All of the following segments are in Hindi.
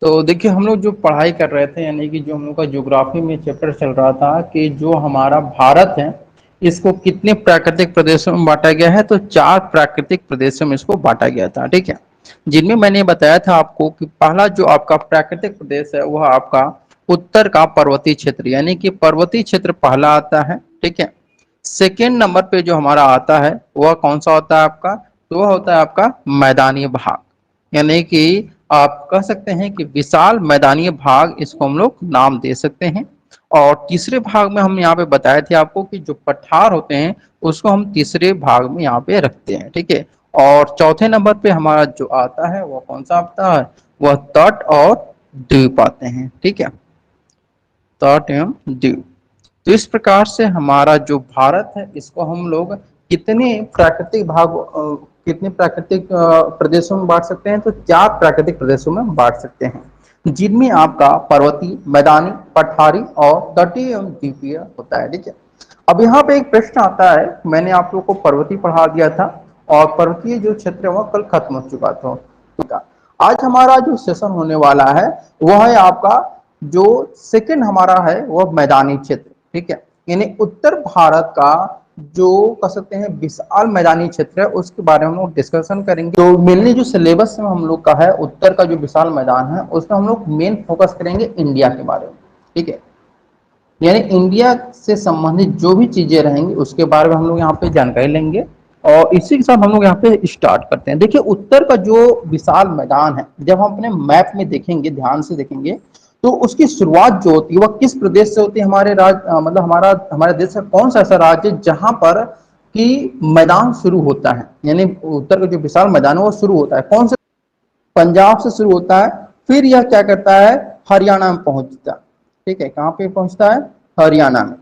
तो देखिए हम लोग जो पढ़ाई कर रहे थे यानी कि जो हम लोग का ज्योग्राफी में चैप्टर चल रहा था कि जो हमारा भारत है इसको कितने प्राकृतिक प्रदेशों में बांटा गया है। तो 4 प्राकृतिक प्रदेशों में इसको बांटा गया था, ठीक है। जिनमें मैंने बताया था आपको कि पहला जो आपका प्राकृतिक प्रदेश है वह आपका उत्तर का पर्वतीय क्षेत्र यानी कि पर्वतीय क्षेत्र पहला आता है, ठीक है। सेकेंड नंबर पे जो हमारा आता है वह कौन सा होता है आपका, तो वह होता है आपका मैदानी भाग, यानी कि आप कह सकते हैं कि विशाल मैदानी भाग, इसको हम लोग नाम दे सकते हैं। और तीसरे भाग में हम यहाँ पे बताए थे आपको कि जो पठार होते हैं उसको हम तीसरे भाग में यहाँ पे रखते हैं, ठीक है। और चौथे नंबर पे हमारा जो आता है वह कौन सा आता है, वह तट और द्वीप आते हैं, ठीक है। तट एवं द्वीप। तो इस प्रकार से हमारा जो भारत है इसको हम लोग कितने प्राकृतिक भाग कितने प्राकृतिक प्रदेशों में बांट सकते हैं, तो 4 प्राकृतिक प्रदेशों में बांट सकते हैं, जिनमें आपका पर्वतीय, मैदानी, पठारी और तटीय एवं द्वीपीय होता है, ठीक है। अब यहाँ पे एक प्रश्न आता है, मैंने आप लोग को पर्वतीय पढ़ा दिया था और पर्वतीय जो क्षेत्र है वह कल खत्म हो चुका था। आज हमारा जो सेशन होने वाला है वह है आपका जो सेकंड हमारा है वह मैदानी क्षेत्र, ठीक है। यानी उत्तर भारत का जो कह सकते हैं विशाल मैदानी क्षेत्र है उसके बारे में हम लोग डिस्कशन करेंगे। तो मेनली जो सिलेबस में हम लोग का है उत्तर का जो विशाल मैदान है उसमें हम लोग मेन फोकस करेंगे इंडिया के बारे में, ठीक है। यानी इंडिया से संबंधित जो भी चीजें रहेंगी उसके बारे में हम लोग यहाँ पे जानकारी लेंगे। और इसी के साथ हम लोग यहाँ पे स्टार्ट करते हैं। देखिए उत्तर का जो विशाल मैदान है जब हम अपने मैप में देखेंगे, ध्यान से देखेंगे, तो उसकी शुरुआत जो होती है वह किस प्रदेश से होती है, हमारे राज्य मतलब हमारे देश का कौन सा ऐसा राज्य जहां पर कि मैदान शुरू होता है, यानी उत्तर का जो विशाल मैदान है वो शुरू होता है कौन से, पंजाब से शुरू होता है, फिर यह क्या करता है हरियाणा में पहुंचता है, ठीक है। कहां पे पहुंचता है, हरियाणा में।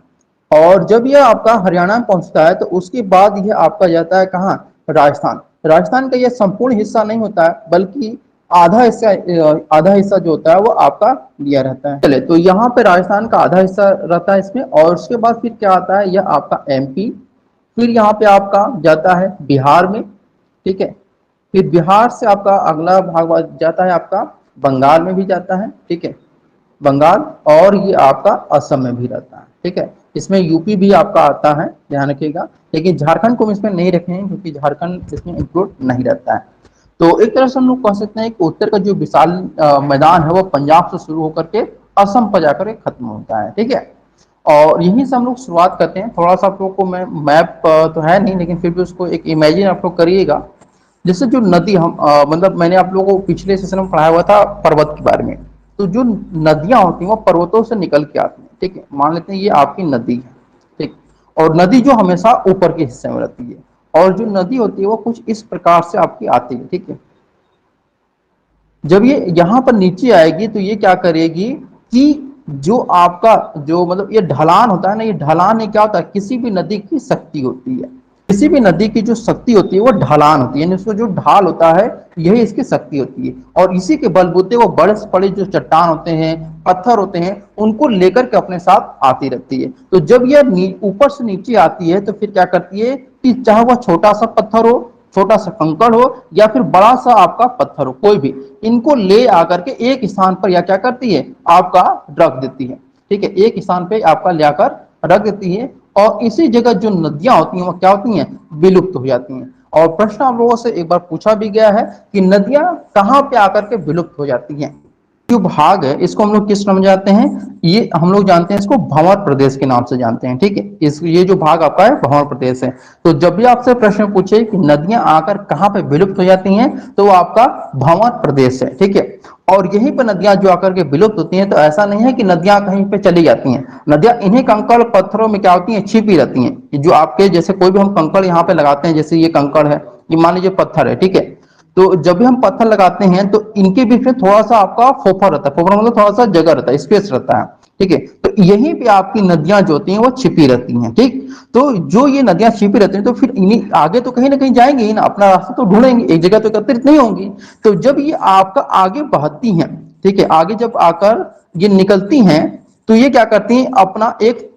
और जब यह आपका हरियाणा में पहुंचता है तो उसके बाद यह आपका जाता है कहाँ, राजस्थान। राजस्थान का यह संपूर्ण हिस्सा नहीं होता है बल्कि आधा हिस्सा जो होता है वो आपका लिया रहता है। चले तो यहाँ पे राजस्थान का आधा हिस्सा रहता है इसमें, और उसके बाद फिर क्या आता है, यह आपका एमपी, फिर यहाँ पे आपका जाता है बिहार में, ठीक है। फिर बिहार से आपका अगला भाग जाता है आपका बंगाल में भी जाता है, ठीक है, बंगाल, और ये आपका असम में भी रहता है, ठीक है। इसमें यूपी भी आपका आता है, ध्यान रखिएगा, लेकिन झारखंड को हम इसमें नहीं रखेंगे क्योंकि झारखंड इसमें इंक्लूड नहीं रहता है। तो एक तरह से हम लोग कह सकते हैं कि उत्तर का जो विशाल मैदान है वो पंजाब से शुरू होकर के असम पर जाकर खत्म होता है, ठीक है। और यहीं से हम लोग शुरुआत करते हैं। थोड़ा सा आप लोग को मैं मैप तो है नहीं लेकिन फिर भी उसको एक इमेजिन आप लोग करिएगा। जैसे जो नदी हम मतलब मैंने आप लोगों को पिछले सेशन में पढ़ाया हुआ था पर्वत के बारे में, तो जो नदियां होती हैं वो पर्वतों से निकल के आती हैं, ठीक है। मान लेते हैं ये आपकी नदी है, ठीक, और नदी जो हमेशा ऊपर के हिस्से में रहती है, और जो नदी होती है वो कुछ इस प्रकार से आपकी आती है, ठीक है। जब ये यहाँ पर नीचे आएगी तो ये क्या करेगी कि जो आपका जो मतलब ये ढलान होता है ना, ये ढलान क्या होता है, किसी भी नदी की शक्ति होती है, किसी भी नदी की जो शक्ति होती है वो ढलान होती है, यानी उसको जो ढाल होता है यही इसकी शक्ति होती है। और इसी के बलबूते वो बड़े से बड़े जो चट्टान होते हैं, पत्थर होते हैं, उनको लेकर के अपने साथ आती रहती है। तो जब यह ऊपर से नीचे आती है तो फिर क्या करती है कि चाहे वह छोटा सा पत्थर हो, छोटा सा कंकड़ हो, या फिर बड़ा सा आपका पत्थर हो, कोई भी, इनको ले आकर के एक स्थान पर या क्या करती है आपका रख देती है, ठीक है। एक स्थान पे आपका लाकर रख देती है, और इसी जगह जो नदियां होती हैं वो क्या होती हैं, विलुप्त हो जाती हैं। और प्रश्न आप लोगों से एक बार पूछा भी गया है कि नदियां कहां पे आकर के विलुप्त हो जाती हैं। जो भाग है इसको हम लोग किस नाम जानते हैं, ये हम लोग जानते हैं इसको भंवर प्रदेश के नाम से जानते हैं, ठीक है। इस ये जो भाग आपका है भंवर प्रदेश है। तो जब भी आपसे प्रश्न पूछे कि नदियां आकर कहां पे विलुप्त हो जाती हैं तो वो आपका भंवर प्रदेश है, ठीक है। और यहीं पर नदियां जो आकर के विलुप्त होती हैं, तो ऐसा नहीं है कि नदियां कहीं पे चली जाती हैं, नदियां इन्हीं कंकड़ पत्थरों में क्या होती हैं, छिपी रहती हैं। जो आपके जैसे कोई भी हम कंकड़ यहाँ पे लगाते हैं, जैसे ये कंकड़ है, ये मान लीजिए पत्थर है, ठीक है। तो जब भी हम पत्थर लगाते हैं तो इनके बीच में थोड़ा सा आपका फोफर रहता है, फोफर मतलब थोड़ा सा जगह रहता है, स्पेस रहता है, ठीक है। तो यहीं पे आपकी नदियां जो होती हैं वो छिपी रहती हैं, ठीक। तो जो ये नदियां छिपी रहती हैं तो फिर इन्हीं आगे तो कहीं ना कहीं जाएंगी ही ना, अपना रास्ता तो ढूंढेंगे, एक जगह तो एकत्रित नहीं होंगी। तो जब ये आपका आगे बहती हैं, ठीक है, आगे जब आकर ये निकलती हैं तो ये क्या करती हैं, अपना एक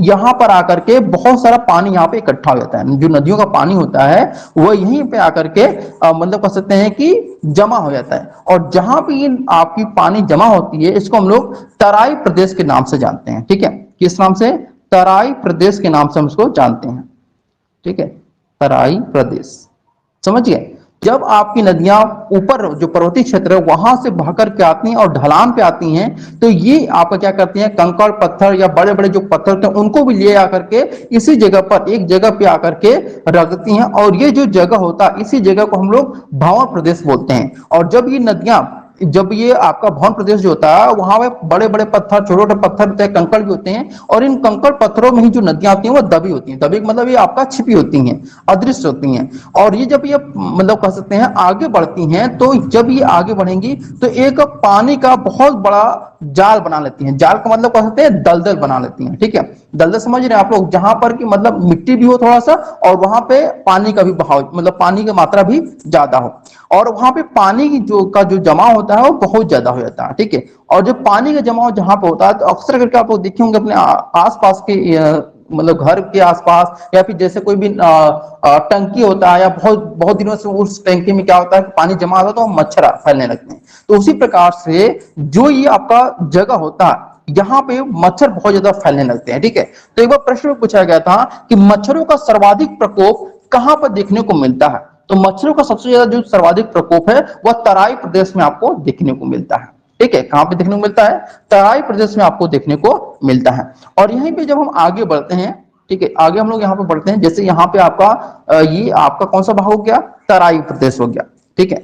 यहाँ पर आकर के बहुत सारा पानी यहाँ पे इकट्ठा हो जाता है। जो नदियों का पानी होता है वह यहीं पे आकर के मतलब कह सकते हैं कि जमा हो जाता है। और जहां पे ये आपकी पानी जमा होती है इसको हम लोग तराई प्रदेश के नाम से जानते हैं। ठीक है, किस नाम से? तराई प्रदेश के नाम से हम इसको जानते हैं। ठीक है, तराई प्रदेश, समझ गए? जब आपकी नदियां ऊपर जो पर्वतीय क्षेत्र है वहां से बहकर के आती हैं और ढलान पे आती हैं, तो ये आपका क्या करती हैं, कंकड़ पत्थर या बड़े बड़े जो पत्थर थे उनको भी ले आकर के इसी जगह पर एक जगह पे आकर के रखती हैं। और ये जो जगह होता है इसी जगह को हम लोग भंवर प्रदेश बोलते हैं। और जब ये नदियां, जब ये आपका भवन प्रदेश जो होता है वहां पे बड़े बड़े पत्थर, छोटे छोटे पत्थर होते हैं, कंकड़ भी होते हैं, और इन कंकड़ पत्थरों में ही जो नदियां होती हैं वो दबी होती हैं। दबी मतलब ये आपका छिपी होती हैं, अदृश्य होती हैं। और ये जब ये मतलब कह सकते हैं आगे बढ़ती हैं, तो जब ये आगे बढ़ेंगी तो एक पानी का बहुत बड़ा जाल बना लेती हैं। जाल का मतलब कह सकते हैं दलदल बना लेती हैं। ठीक है, दलदल समझ रहे हैं आप लोग, जहां पर कि मतलब मिट्टी भी हो थोड़ा सा और वहां पे पानी का भी बहाव, मतलब पानी की मात्रा भी ज्यादा हो, और वहां पे पानी की जो जमा होता है वो बहुत ज्यादा हो जाता है। ठीक है, और जब पानी का जमाव जहां पे होता है तो अक्सर करके आप लोग देखे होंगे अपने आसपास के मतलब घर के आसपास, या फिर जैसे कोई भी टंकी होता है या बहुत बहुत दिनों से उस टंकी में क्या होता है कि पानी जमा होता है तो मच्छर फैलने लगते हैं। तो उसी प्रकार से जो ये आपका जगह होता है यहाँ पे मच्छर बहुत ज्यादा फैलने लगते हैं। ठीक है, तो एक बार प्रश्न में पूछा गया था कि मच्छरों का सर्वाधिक प्रकोप कहां पर देखने को मिलता है? तो मच्छरों का सबसे ज्यादा जो सर्वाधिक प्रकोप है वह तराई प्रदेश में आपको देखने को मिलता है। ठीक है, कहां पे देखने को मिलता है? तराई प्रदेश में आपको देखने को मिलता है। और यहीं पे जब हम आगे बढ़ते हैं, ठीक है, आगे हम लोग यहाँ पे बढ़ते हैं, जैसे यहाँ पे आपका ये आपका कौन सा भाग हो गया? तराई प्रदेश हो गया। ठीक है,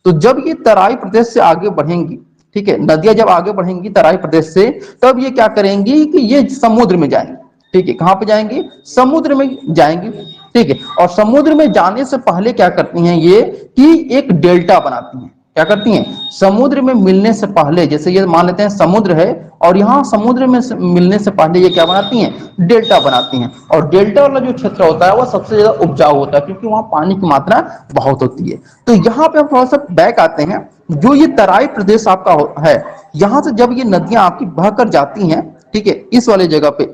तो जब ये तराई प्रदेश से आगे बढ़ेंगी, ठीक है, नदियां जब आगे बढ़ेंगी तराई प्रदेश से, तब ये क्या करेंगी कि ये समुद्र में जाएंगी। ठीक है, कहां पे जाएंगी? समुद्र में जाएंगी। ठीक है, और समुद्र में जाने से पहले क्या करती हैं ये कि एक डेल्टा बनाती हैं। क्या करती हैं? समुद्र में मिलने से पहले, जैसे ये मान लेते हैं समुद्र है और यहाँ समुद्र में मिलने से पहले ये क्या बनाती हैं? डेल्टा बनाती हैं। और डेल्टा वाला जो क्षेत्र होता है वो सबसे ज्यादा उपजाऊ होता है क्योंकि वहां पानी की मात्रा बहुत होती है। तो यहाँ पे हम थोड़ा सा बैक आते हैं। जो ये तराई प्रदेश आपका है, यहां से जब ये नदियां आपकी बहकर जाती हैं, ठीक है, इस वाले जगह पे,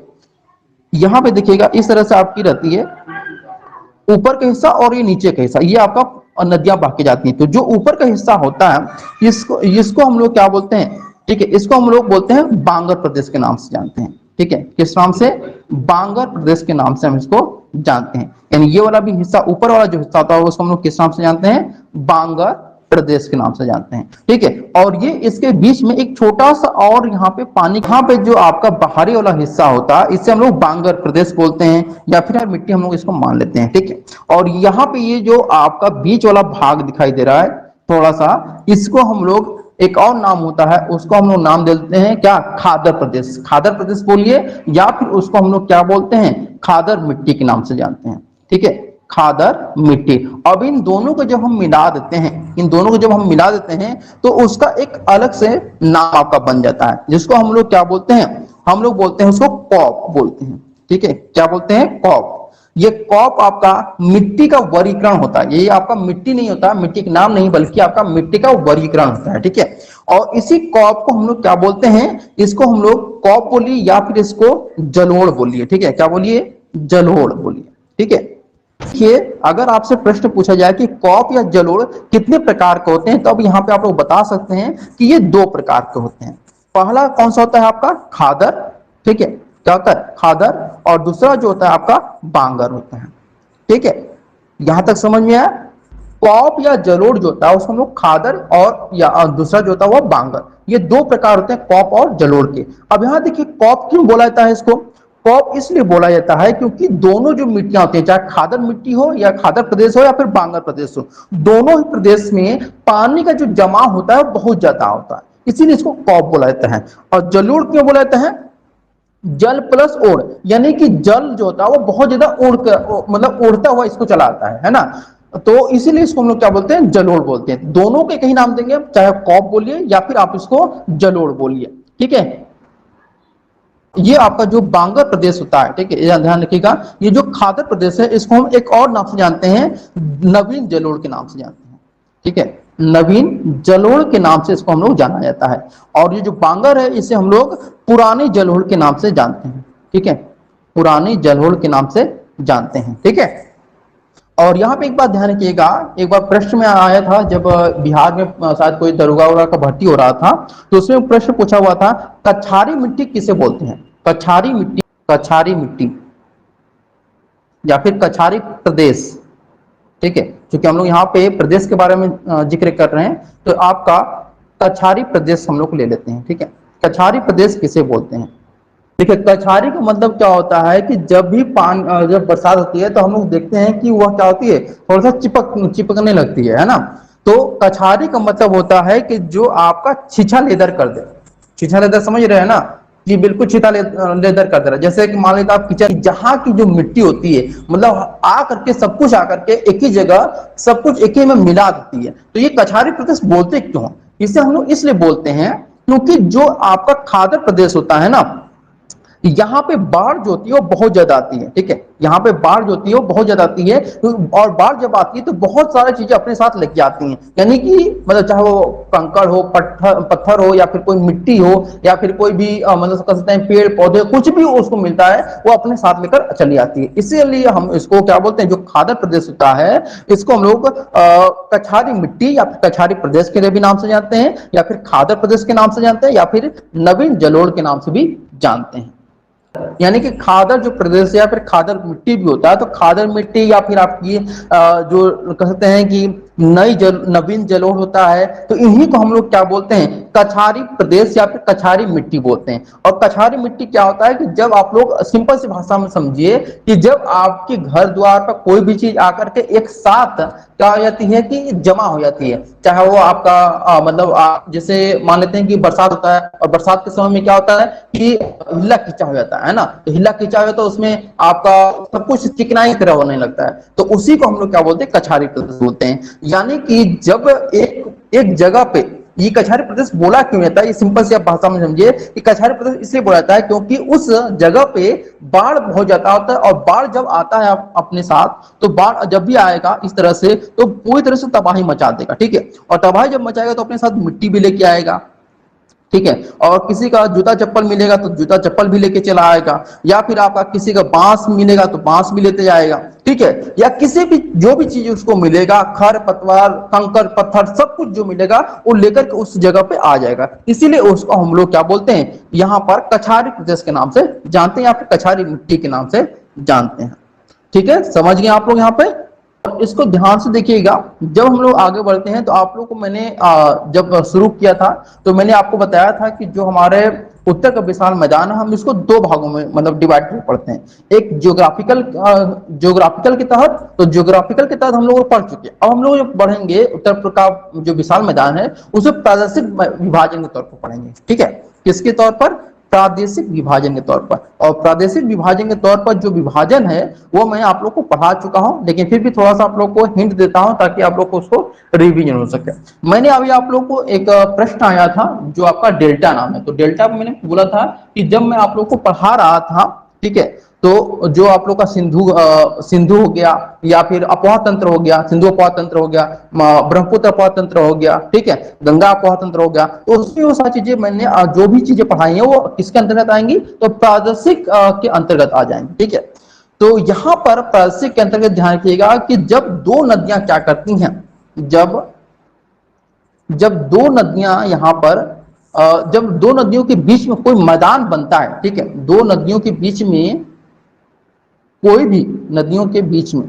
यहां पे देखिएगा इस तरह से आपकी रहती है ऊपर का हिस्सा और ये नीचे का हिस्सा, ये आपका नदियां बह के जाती हैं। तो जो ऊपर का हिस्सा होता है इसको इसको हम लोग क्या बोलते हैं? ठीक है, इसको हम लोग बोलते हैं बांगर प्रदेश के नाम से जानते हैं। ठीक है, किस नाम से? बांगर प्रदेश के नाम से हम इसको जानते हैं। यानी ये वाला भी हिस्सा, ऊपर वाला जो हिस्सा होता है उसको हम लोग किस नाम से जानते हैं? बांगर प्रदेश के नाम से जानते हैं। ठीक है, और ये इसके बीच में एक छोटा सा और यहाँ पे पानी, यहाँ पे जो आपका बाहरी वाला हिस्सा होता है इसे हम लोग बांगर प्रदेश बोलते हैं, या फिर मिट्टी हम लोग इसको मान लेते हैं। ठीक है, और यहाँ पे ये जो आपका बीच वाला भाग दिखाई दे रहा है थोड़ा सा, इसको हम लोग एक और नाम होता है, उसको हम लोग नाम देते हैं क्या? खादर प्रदेश। खादर प्रदेश बोलिए, या फिर उसको हम लोग क्या बोलते हैं? खादर मिट्टी के नाम से जानते हैं। ठीक है, खादर मिट्टी। अब इन दोनों को जब हम मिला देते हैं, इन दोनों को जब हम मिला देते हैं तो उसका एक अलग से नाम आपका बन जाता है, जिसको हम लोग क्या बोलते हैं? हम लोग बोलते हैं उसको कॉप बोलते हैं। ठीक है, क्या बोलते हैं? कॉप। ये कॉप आपका मिट्टी का वर्गीकरण होता है। ये आपका मिट्टी नहीं होता, मिट्टी का नाम नहीं, बल्कि आपका मिट्टी का वर्गीकरण होता है। ठीक है, और इसी कॉप को हम लोग क्या बोलते हैं? इसको हम लोग कॉप बोलिए या फिर इसको जलोढ़ बोलिए। ठीक है, क्या बोलिए? जलोढ़ बोलिए। ठीक है, देखिए अगर आपसे प्रश्न पूछा जाए कि कॉप या जलोढ़ कितने प्रकार के होते हैं, तो अब यहाँ पे आप लोग बता सकते हैं कि ये दो प्रकार के होते हैं। पहला कौन सा होता है आपका? खादर। ठीक है, क्या होता है? खादर। और दूसरा जो होता है आपका बांगर होता है। ठीक है, यहां तक समझ में आया? कॉप या जलोढ़ जो होता है उसको हम लोग खादर, और या दूसरा जो होता है वो बांगर। ये दो प्रकार होते हैं कॉप और जलोढ़ के। अब यहाँ देखिए कॉप क्यों बोला जाता है इसको? कॉप इसलिए बोला जाता है क्योंकि दोनों जो मिट्टियां होती हैं, चाहे खादर मिट्टी हो या खादर प्रदेश हो या फिर बांगर प्रदेश हो, दोनों ही प्रदेश में पानी का जो जमा होता है बहुत ज्यादा होता है, इसीलिए इसको कॉप बोला जाता है। और जलोढ़ क्यों बोला जाता है? जल प्लस ओढ़, यानी कि जल जो होता है वो बहुत ज्यादा उड़ कर, मतलब उड़ता हुआ इसको चलाता है ना, तो इसीलिए इसको हम लोग क्या बोलते हैं? जलोढ़ बोलते हैं। दोनों के कहीं नाम देंगे, चाहे कॉप बोलिए या फिर आप इसको जलोढ़ बोलिए। ठीक है, ये आपका जो बांगर प्रदेश होता है, ठीक है, ध्यान रखिएगा, ये जो खादर प्रदेश है इसको हम एक और नाम से जानते हैं, नवीन जलोढ़ के नाम से जानते हैं। ठीक है, नवीन जलोढ़ के नाम से इसको हम लोग जाना जाता है। और ये जो बांगर है इसे हम लोग पुरानी जलोढ़ के नाम से जानते हैं। ठीक है, पुरानी जलोढ़ के नाम से जानते हैं। ठीक है, और यहाँ पे एक बात ध्यान रखिएगा, एक बार प्रश्न में आया था जब बिहार में शायद कोई दरोगा वगैरह का भर्ती हो रहा था, तो उसमें प्रश्न पूछा हुआ था कछारी मिट्टी किसे बोलते हैं। कछारी मिट्टी, कछारी मिट्टी या फिर कछारी प्रदेश। ठीक है, क्योंकि हम लोग यहाँ पे प्रदेश के बारे में जिक्र कर रहे हैं, तो आपका कछारी प्रदेश हम लोग ले लेते हैं। ठीक है, कछारी प्रदेश किसे बोलते हैं। देखिए, कछारी का मतलब क्या होता है कि जब भी जब बरसात होती है तो हम लोग देखते हैं कि वह क्या होती है, थोड़ा सा चिपकने लगती है ना। तो कछारी का मतलब होता है कि जो आपका छीछा लेदर कर दे। छीछा लेदर समझ रहे हैं ना, कि बिल्कुल छीछा लेदर कर दे रहा है। जैसे कि मान लीजिए आप किचन, जहाँ की जो मिट्टी होती है, मतलब आ करके सब कुछ आकर के एक ही जगह सब कुछ एक ही में मिला देती है, तो ये कछारी प्रदेश बोलते क्यों हैं? इसे हम लोग इसलिए बोलते हैं क्योंकि जो आपका खादर प्रदेश होता है ना, यहाँ पे बाढ़ जो होती है वो बहुत ज्यादा आती है। ठीक है, यहाँ पे बाढ़ जो होती है वो बहुत ज्यादा आती है, और बाढ़ जब आती है तो बहुत सारी चीजें अपने साथ लेके आती हैं। यानी कि मतलब चाहे वो कंकड़ हो, पत्थर हो, या फिर कोई मिट्टी हो, या फिर कोई भी मतलब कह सकते हैं पेड़ पौधे, कुछ भी उसको मिलता है वो अपने साथ लेकर चली आती है। इसीलिए हम इसको क्या बोलते हैं, जो खादर प्रदेश होता है इसको हम लोग कछारी मिट्टी या फिर कछारी प्रदेश के लिए भी नाम से जानते हैं, या फिर खादर प्रदेश के नाम से जानते हैं, या फिर नवीन जलोढ़ के नाम से भी जानते हैं। यानी कि खादर जो प्रदेश या फिर खादर मिट्टी भी होता है, तो खादर मिट्टी या फिर आपकी जो कह सकते हैं कि नवीन जलोढ़ होता है, तो इन्हीं को हम लोग क्या बोलते हैं, कछारी प्रदेश या फिर कछारी मिट्टी बोलते हैं। और कछारी मिट्टी क्या होता है कि जब आप लोग सिंपल सी भाषा में समझिए कि जब आपके घर द्वार पर कोई भी चीज आकर के एक साथ क्या हो जाती है कि जमा हो जाती है, चाहे वो आपका मतलब जैसे मान लेते हैं कि बरसात होता है, और बरसात के समय में क्या होता है कि हिला खींचा हो जाता है ना, तो हिला खींचा हो तो उसमें आपका सब कुछ चिकनाई तरह होने लगता है, तो उसी को हम लोग क्या बोलते हैं, कछारी प्रदेश बोलते हैं। यानी कि जब एक एक जगह पे ये कछारी प्रदेश बोला क्यों जाता है, ये सिंपल सी आप भाषा में समझिए कि कछारी प्रदेश इसलिए बोला जाता है क्योंकि उस जगह पे बाढ़ बहुत ज्यादा होता है, और बाढ़ जब आता है अपने साथ, तो बाढ़ जब भी आएगा इस तरह से तो पूरी तरह से तबाही मचा देगा। ठीक है, और तबाही जब मचाएगा तो अपने साथ मिट्टी भी लेके आएगा। ठीक है, और किसी का जूता चप्पल मिलेगा तो जूता चप्पल भी लेके चला आएगा, या फिर आपका किसी का बांस मिलेगा तो बांस भी लेते जाएगा। ठीक है, या किसी भी जो भी चीज उसको मिलेगा, खर पतवार कंकर पत्थर सब कुछ जो मिलेगा वो लेकर के उस जगह पे आ जाएगा। इसीलिए उसको हम लोग क्या बोलते हैं, यहाँ पर कछारी प्रदेश के नाम से जानते हैं, या फिर कछारी मिट्टी के नाम से जानते हैं। ठीक है, समझ गए आप लोग यहाँ पे। इसको ध्यान से देखिएगा, जब हम लोग आगे बढ़ते हैं तो आप लोग को मैंने जब शुरू किया था तो मैंने आपको बताया था कि जो हमारे उत्तर का विशाल मैदान है, हम इसको दो भागों में मतलब डिवाइड कर पढ़ते हैं। एक ज्योग्राफिकल के तहत, तो ज्योग्राफिकल के तहत हम लोग पढ़ चुके हैं। अब हम लोग जब पढ़ेंगे उत्तर का जो विशाल मैदान है उसे प्रादेशिक विभाजन के तौर पर पढ़ेंगे। ठीक है, किसके तौर पर, प्रादेशिक विभाजन के तौर पर। और प्रादेशिक विभाजन के तौर पर जो विभाजन है वो मैं आप लोग को पढ़ा चुका हूं, लेकिन फिर भी थोड़ा सा आप लोग को हिंट देता हूं ताकि आप लोग को उसको रिवीजन हो सके। मैंने अभी आप लोग को एक प्रश्न आया था जो आपका डेल्टा नाम है, तो डेल्टा में मैंने बोला था कि जब मैं आप लोग को पढ़ा रहा था, ठीक है, तो जो आप लोग का सिंधु हो गया, या फिर अपवाह तंत्र हो गया, सिंधु अपवाह तंत्र हो गया, ब्रह्मपुत्र अपवाह तंत्र हो गया, ठीक है, गंगा अपवाह तंत्र हो गया, तो उसमें वो सारी चीजें मैंने जो भी चीजें पढ़ाई हैं वो किसके अंतर्गत आएंगी, तो प्रादेशिक के अंतर्गत आ जाएंगे। ठीक है, तो यहाँ पर प्रादेशिक के अंतर्गत ध्यान रखिएगा कि जब दो नदियां क्या करती हैं, जब दो नदियां यहाँ पर जब दो नदियों के बीच में कोई मैदान बनता है, ठीक है, दो नदियों के बीच में कोई भी नदियों के बीच में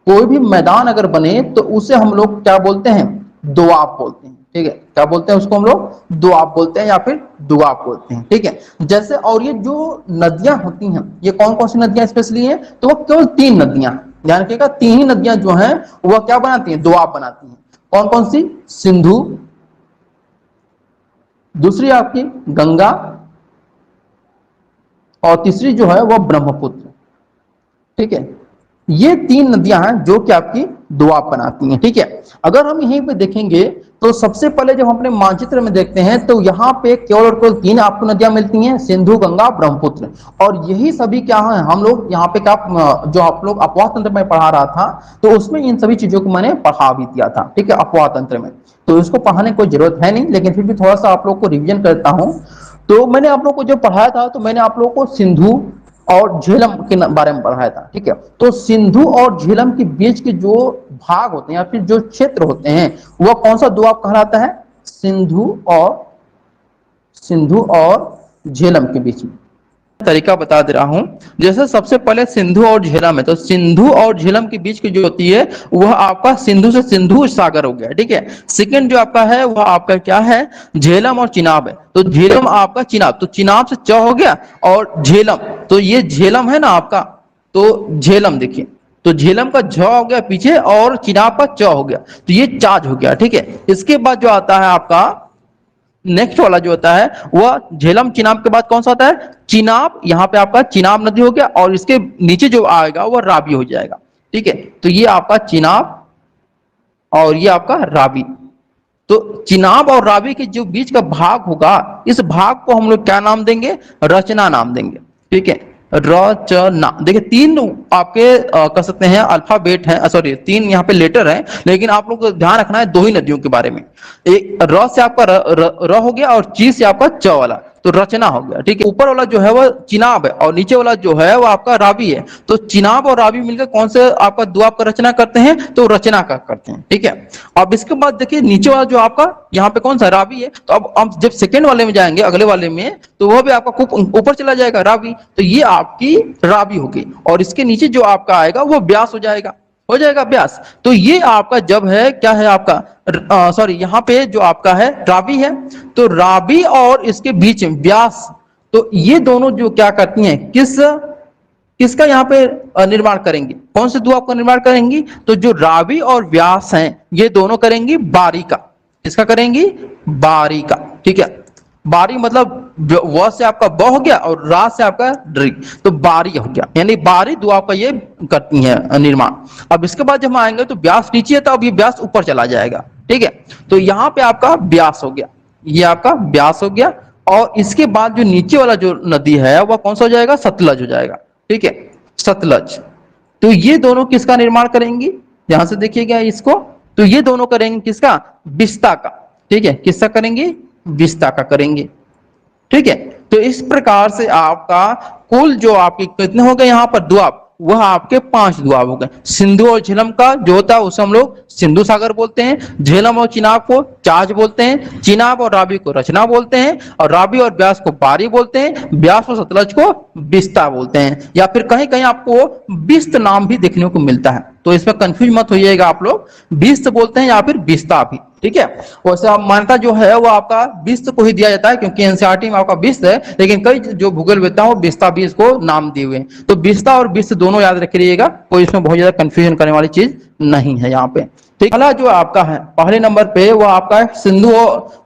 कोई भी मैदान अगर बने तो उसे हम लोग क्या बोलते हैं, दोआब बोलते हैं। ठीक है, क्या बोलते हैं उसको, हम लोग दोआब बोलते हैं या फिर दुआब बोलते हैं। ठीक है, जैसे और ये जो नदियां होती हैं ये कौन कौन सी नदियां स्पेशली हैं, तो वो केवल तीन नदियां, ध्यान रखिएगा, तीन ही नदियां जो हैं वह क्या बनाती हैं, दोआब बनाती हैं। कौन कौन सी, सिंधु, दूसरी आपकी गंगा, और तीसरी जो है वह ब्रह्मपुत्र। ठीक है, ये तीन नदियां हैं जो कि आपकी दोआब बनाती हैं। ठीक है, अगर हम यहीं पे देखेंगे तो सबसे पहले जब हम अपने मानचित्र में देखते हैं तो यहाँ पे केवल और केवल तीन आपको नदियां मिलती हैं, सिंधु गंगा ब्रह्मपुत्र, और यही सभी क्या है, हम लोग यहाँ पे क्या जो आप लोग अपवाह तंत्र में पढ़ा रहा था तो उसमें इन सभी चीजों को मैंने पढ़ा भी दिया था। ठीक है, अपवाह तंत्र में, तो इसको पढ़ाने की कोई जरूरत है नहीं, लेकिन फिर भी थोड़ा सा आप लोग को रिविजन करता हूँ। तो मैंने आप लोग को जब पढ़ाया था तो मैंने आप लोग को सिंधु और झेलम के बारे में पढ़ाया था, ठीक है। तो सिंधु और झेलम के बीच के जो भाग होते हैं या फिर जो क्षेत्र होते हैं वह कौन सा दोआब कहलाता है? सिंधु और झेलम के बीच में। तरीका बता दे रहा हूं। जैसे सबसे पहले सिंधु और झेलम है, तो सिंधु और झेलम के बीच की जो होती है वह आपका सिंधु से सिंधु सागर हो गया, ठीक है। सेकंड जो आपका है वह आपका क्या है? झेलम और चिनाब है। तो झेलम आपका चिनाब, तो चिनाब से च हो गया, और झेलम, तो ये झेलम है ना आपका, तो झेलम देखिए, तो झेलम का झ हो गया पीछे और चिनाब का च हो गया, तो ये चाज हो गया, ठीक है। इसके बाद जो आता है आपका नेक्स्ट वाला जो होता है वह झेलम चिनाब के बाद कौन सा आता है? चिनाब। यहाँ पे आपका चिनाब नदी हो गया, और इसके नीचे जो आएगा वह रावी हो जाएगा, ठीक है। तो ये आपका चिनाब और ये आपका रावी। तो चिनाब और रावी के जो बीच का भाग होगा, इस भाग को हम लोग क्या नाम देंगे? रचना नाम देंगे, ठीक है। रचना, देखिए तीन आपके कह सकते हैं अल्फाबेट है, सॉरी तीन यहाँ पे लेटर है, लेकिन आप लोग को ध्यान रखना है दो ही नदियों के बारे में। एक र से आपका र हो गया, और ची से आपका च वाला, तो रचना हो गया, ठीक है। ऊपर वाला जो है वह चिनाब है, और नीचे वाला जो है वो आपका रावी है। तो चिनाब और रावी मिलकर कौन से आपका दुआब का रचना करते हैं? तो रचना का करते हैं, ठीक है। अब इसके बाद देखिए नीचे वाला जो आपका यहाँ पे कौन सा? रावी है। तो अब हम जब सेकेंड वाले में जाएंगे, अगले वाले में, तो वह भी आपका खूब ऊपर चला जाएगा, रावी। तो ये आपकी रावी होगी, और इसके नीचे जो आपका आएगा वो ब्यास हो जाएगा ब्यास। तो ये आपका जब है क्या है आपका, सॉरी यहाँ पे जो आपका है रावी है, तो रावी और इसके बीच में ब्यास, तो ये दोनों जो क्या करती हैं, किसका यहाँ पे निर्माण करेंगी? कौन से दुआब का निर्माण करेंगी? तो जो रावी और व्यास हैं ये दोनों करेंगी बारी का। किसका करेंगी? बारी का, ठीक है। बारी मतलब व से आपका ब हो गया और रा से आपका ड्री, तो बारी हो गया, यानी बारी दुआब का ये करती है निर्माण। अब इसके बाद जब हम आएंगे तो ब्यास नीचे है, तो अब ये ब्यास ऊपर चला जाएगा, ठीक है। तो यहाँ पे आपका ब्यास हो गया, ये आपका ब्यास हो गया, और इसके बाद जो नीचे वाला जो नदी है वह कौन सा हो जाएगा? सतलज हो जाएगा, ठीक है, सतलज। तो ये दोनों किसका निर्माण करेंगी? ध्यान से देखिएगा इसको, तो ये दोनों करेंगे किसका? बिस्ता का, ठीक है। किसका करेंगे? बिस्ता का करेंगे, ठीक है। तो इस प्रकार से आपका कुल जो आपके कितने हो गए यहाँ पर दुआब, वह आपके 5 दुआब हो गए। सिंधु और झेलम का जो होता है उसे हम लोग सिंधु सागर बोलते हैं, झेलम और चिनाब को चाज बोलते हैं, चिनाब और रावी को रचना बोलते हैं, और रावी और ब्यास को बारी बोलते हैं, ब्यास और सतलज को बिस्ता बोलते हैं, या फिर कहीं कहीं आपको बिस्त नाम भी देखने को मिलता है। तो इसमें कंफ्यूज मत होइएगा आप लोग, बिस्त बोलते हैं या फिर बिस्ता भी, ठीक है। वैसे आप मान्यता जो है वो आपका बिस्त को ही दिया जाता है, क्योंकि एनसीईआरटी में आपका बिस्त है, लेकिन कई जो भूगोल वेत्ता है वो बिस्ता भी इसको नाम दिए हुए हैं। तो बिस्ता और बिस्त दोनों याद रखिएगा, कोई इसमें बहुत ज्यादा कंफ्यूजन करने वाली चीज नहीं है यहाँ पे, ठीक। पहला जो आपका है पहले नंबर पे वो आपका है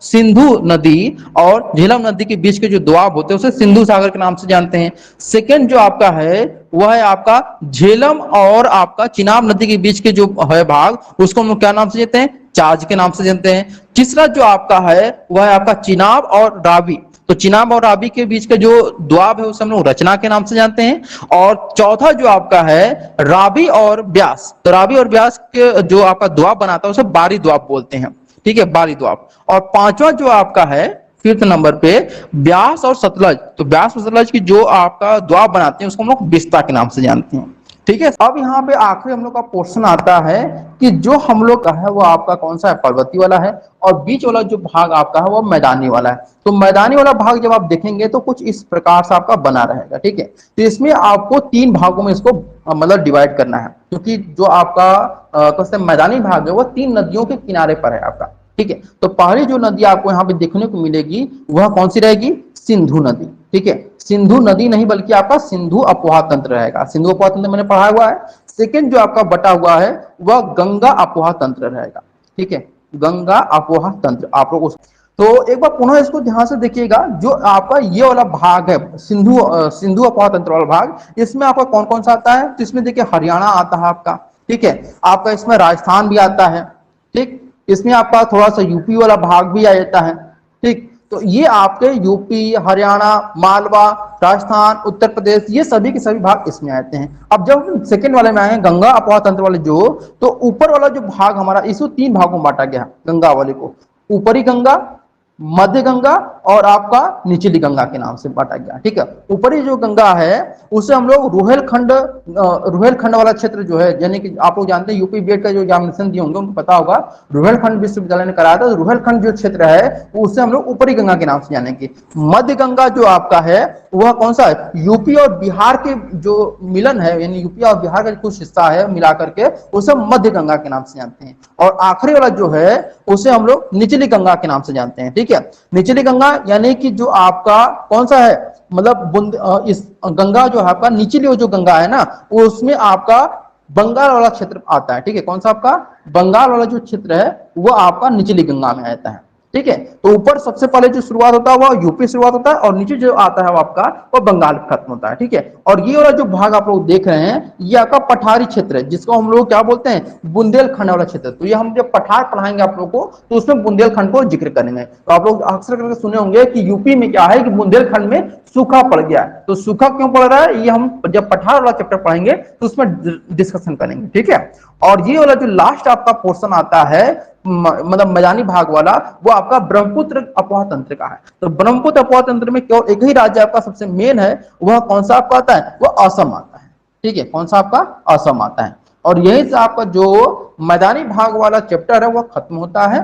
सिंधु नदी और झेलम नदी के बीच के जो दुआब होते हैं उसे सिंधु सागर के नाम से जानते हैं। सेकंड जो आपका है वह है आपका झेलम और आपका चिनाब नदी के बीच के जो है भाग, उसको हम लोग क्या नाम से जानते हैं? चाज के नाम से जानते हैं। तीसरा जो आपका है वह है आपका चिनाब और रावी, तो चिनाब और रावी के बीच का जो द्वाब है उसे हम लोग रचना के नाम से जानते हैं। और चौथा जो आपका है रावी और ब्यास, तो रावी और ब्यास के जो आपका द्वाब बनाता है उसे बारी द्वाब बोलते हैं, ठीक है, बारी द्वाब। और पांचवा जो आपका है फिफ्थ नंबर पे ब्यास और सतलज, तो ब्यास और सतलज की जो आपका द्वाब बनाते हैं उसको हम लोग बिस्ता के नाम से जानते हैं, ठीक है। अब यहाँ पे आखिरी हम लोग का पोर्शन आता है कि जो हम लोग का है वो आपका कौन सा है? पर्वतीय वाला है, और बीच वाला जो भाग आपका है वो मैदानी वाला है। तो मैदानी वाला भाग जब आप देखेंगे तो कुछ इस प्रकार से आपका बना रहेगा, ठीक है। तो इसमें आपको 3 भागों में इसको मतलब डिवाइड करना है, क्योंकि जो आपका मैदानी भाग है वो 3 नदियों के किनारे पर है आपका, ठीक है। तो पहली जो नदी आपको यहाँ पे देखने को मिलेगी वह कौन सी रहेगी? सिंधु नदी, ठीक है। सिंधु नदी नहीं बल्कि आपका सिंधु अपवाह तंत्र रहेगा, सिंधु अपवाह तंत्र मैंने पढ़ा हुआ है। सेकंड जो आपका बटा हुआ है वह गंगा अपवाह तंत्र रहेगा, ठीक है, गंगा अपवाह तंत्र आप लोग। तो एक बार पुनः इसको ध्यान से देखिएगा, जो आपका ये वाला भाग है सिंधु अपवाह तंत्र वाला भाग, इसमें आपका कौन कौन सा आता है? तो इसमें देखिए हरियाणा आता है आपका, ठीक है, आपका इसमें राजस्थान भी आता है, ठीक, इसमें आपका थोड़ा सा यूपी वाला भाग भी आ जाता है, ठीक। तो ये आपके यूपी, हरियाणा, मालवा, राजस्थान, उत्तर प्रदेश, ये सभी के सभी भाग इसमें आते हैं। अब जब हम सेकंड वाले में आए हैं गंगा अपवाह तंत्र वाले जो, तो ऊपर वाला जो भाग हमारा इसको 3 भागों में बांटा गया, गंगा वाले को ऊपरी गंगा, मध्य गंगा और आपका निचली गंगा के नाम से बांटा गया। ठीक है, ऊपरी जो गंगा है उसे हम लोग रुहेलखंड वाला क्षेत्र जो है, यानी कि आप लोग जानते हैं यूपी बीएड का जो एग्जामिनेशन दिए होंगे उनको पता होगा, रुहेलखंड विश्वविद्यालय ने कराया था, तो रुहेलखंड जो क्षेत्र है उसे हम लोग ऊपरी गंगा के नाम से जानेंगे। मध्य गंगा जो आपका है वह कौन सा है, यूपी और बिहार के जो मिलन है, यानी यूपी और बिहार का कुछ हिस्सा है मिलाकर के, उसे मध्य गंगा के नाम से जानते हैं। और आखिरी वाला जो है उसे हम लोग निचली गंगा के नाम से जानते हैं। ठीक है, निचली गंगा यानी कि जो आपका कौन सा है, मतलब इस गंगा जो है आपका निचली जो गंगा है ना, उसमें आपका बंगाल वाला क्षेत्र आता है। ठीक है, कौन सा आपका बंगाल वाला जो क्षेत्र है वो आपका निचली गंगा में आता है। ठीक है, तो ऊपर सबसे पहले जो शुरुआत होता है वो यूपी शुरुआत होता है और नीचे जो आता है वो आपका वो बंगाल खत्म होता है। ठीक है, और ये वाला जो भाग आप लोग देख रहे हैं ये आपका पठारी क्षेत्र है, जिसको हम लोग क्या बोलते हैं, बुंदेलखंड वाला क्षेत्र। तो ये हम जब पठार पढ़ाएंगे आप लोग को तो उसमें बुंदेलखंड को जिक्र करेंगे। तो आप लोग अक्सर करके सुने होंगे कि यूपी में क्या है कि बुंदेलखंड में सूखा पड़ गया है। तो सूखा क्यों पड़ रहा है ये हम जब पठार वाला चैप्टर पढ़ेंगे तो उसमें डिस्कशन करेंगे। ठीक है, और ये वाला जो लास्ट आपका पोर्शन आता है मतलब मैदानी भाग वाला, वो आपका ब्रह्मपुत्र अपोह तंत्र का है। तो ब्रह्मपुत्र अपोह तंत्र में केवल एक ही राज्य आपका सबसे मेन है, वह कौन सा आपका आता है, वह असम आता है। ठीक है, कौन सा आपका असम आता है। और यही से आपका जो मैदानी भाग वाला चैप्टर है वह खत्म होता है।